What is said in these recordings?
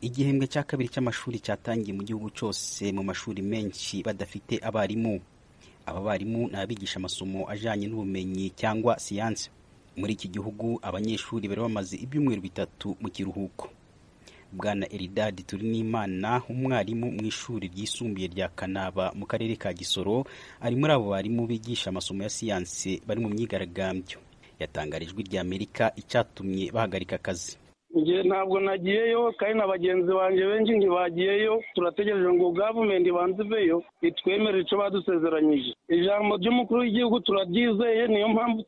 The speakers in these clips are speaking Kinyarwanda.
Igihembwe cya kabiri cy'amashuri cyatangiye mu gihugu cyose mu mashuri menshi badafite abarimu. Aba barimu ni abigisha amasomo ajyanye n'ubumenyi cyangwa siyansi. Muri iki gihugu abanyeshuri bari bamaze ibyumweru bitatu mu kiruhuko. Bwana Eridadi Turinimana, umwarimu mu ishuri ryisumbuye rya Kanaba mu karere ka Gisoro, ari muri abo barimu bigisha amasomo ya siyansi bari mu myigaragambyo. Yatangarijwe rya Amerika icyatumye bahagarika akazi. Nje ntabwo nagiyeyo kandi na bagenzi banjye benshi ntibagiyeyo, turategereje ngo gavumenti banziveyo itwemerere icyo badusezeranyije. Ijambo ry'umukuru w'igihugu turaryizeye, niyo mpamvu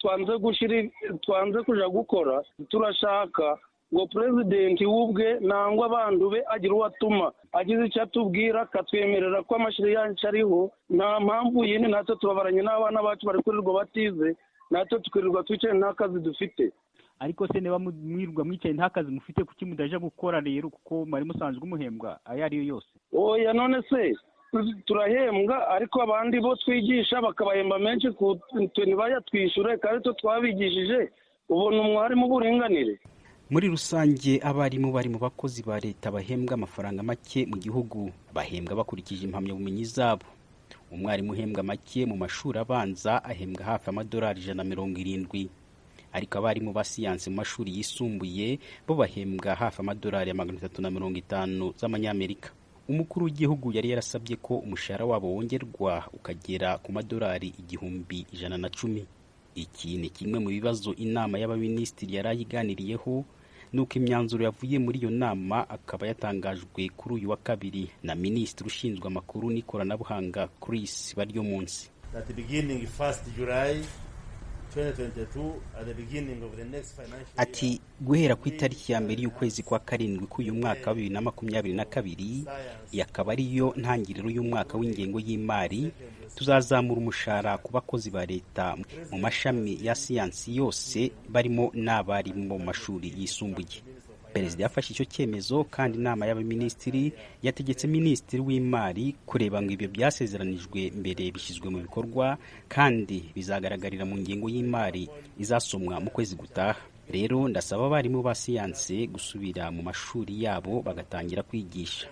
twanze kuja gukora. Turashaka ngo presidenti wubwe nangwa abandu be agira uwatuma agize icyo atubwira akatwemerera ko amashuri yacu ariho. Nta mpamvu yindi natwe tubabaranye n'abana bacu bari kurirwa batize, natwe tukirirwa twicaye nta kazi dufite. Ariko se niba mwirwa mwicaye nta kazi mufite, kuki mudaje gukora rero, kuko mwari musanzwe umuhembwa ayo ariyo yose? Oya, none se turahembwa, ariko abandi bo twigisha bakabahemba menshi ntibayatwishyure kandi to twabigishije. Ubona umwarimu w'uburinganire. Muri rusange abarimu bari mu bakozi ba leta bahembwa amafaranga make mu gihugu, bahembwa bakurikije impamyabumenyi zabo. Umwarimu uhembwa make mu mashuri abanza ahembwa hafi amadolari 170, ariko abarimu ba siyansi mu mashuri yisumbuye bo bahembwa hafi amadolari 350 z'amanyamerika. Umukuru w'igihugu yari yarasabye ko umushahara wabo wongerwa ukagera ku madolari 1,110. Iki ni kimwe mu bibazo inama y'abaminisitiri yari ayiganiriyeho, nuko imyanzuro yavuye muri iyo nama akaba yatangajwe kuri uyu wa kabiri na minisitiri ushinzwe amakuru n'ikoranabuhanga Chris Baryomunsi. At the beginning 1st July 2022, at the beginning of the next financial year, ati guhera ku itariki ya mbere y'ukwezi kwa karindwi k'uyu mwaka wa 2022 yakaba ariyo ntangiriro y'umwaka w'ingengo y'imari, tuzazamura umushahara ku bakozi ba leta mu mashami ya siyansi yose barimo n'abarimu mu mashuri yisumbuye. Perezida yafashe icyo cyemezo kandi inama y'abaminisitiri yategetse minisitiri w'imari kureba ngo ibyo byasezeranijwe mbere bishyizwe mu bikorwa kandi bizagaragarira mu ngengo y'imari izasomwa mu kwezi gutaha. Rero ndasaba abarimu ba siyansi gusubira mu mashuri yabo bagatangira kwigisha.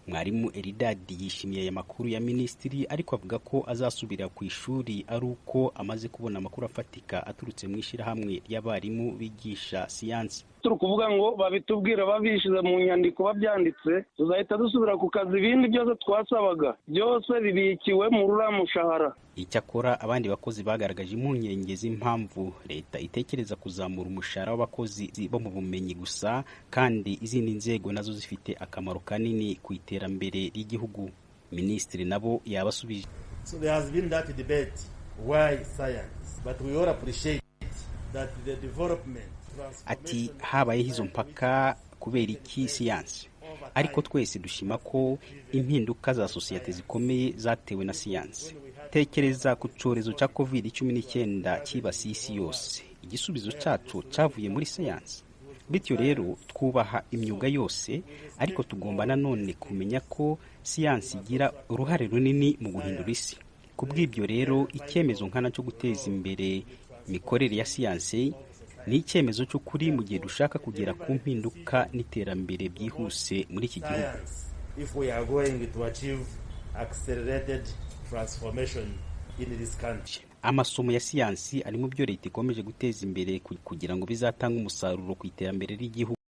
Mwarimu Eridadi yishimiye aya makuru ya minisitiri, ariko avuga ko azasubira ku ishuri ari uko amaze kubona amakuru afatika aturutse mu ishyirahamwe ry'abarimu bigisha siyansi. Turi kuvuga ngo babitubwira babishize mu nyandiko babyanditse, tuzahita dusubira ku kazi. Ibindi byose twasabaga byose bibikiwe mu ruramushahara. Icyakora abandi bakozi bagaragaje impungenge z'impamvu leta itekereza kuzamura umushahara w'abakozi bo mu bumenyi gusa kandi izindi nzego nazo zifite akamaro kanini ku iterambere ry'igihugu. Minisitiri nabo yabasubije. So there has been that debate, why science, but we all appreciate that the development. Ati habayeho izo mpaka kubera iki siyansi, ariko twese dushima ko impinduka za sosiyete zikomeye zatewe na siyansi. Tekereza ku cyorezo cya COVID-19 cyibasiye isi yose, igisubizo cyacu cyavuye muri siyansi. Bityo rero twubaha imyuga yose, ariko tugomba nanone kumenya ko siyansi igira uruhare runini mu guhindura isi. Kubw'ibyo rero icyemezo nkana cyo guteza imbere imikorere ya siyansi ni icyemezo cy'ukuri mu gihe dushaka kugera ku mpinduka n'iterambere byihuse muri iki gihugu. If we are going to achieve accelerated transformation in this country. Amasomo ya siyansi ari mu byo leta ikomeje guteza imbere kugira ngo bizatanga umusaruro ku iterambere ry'igihugu.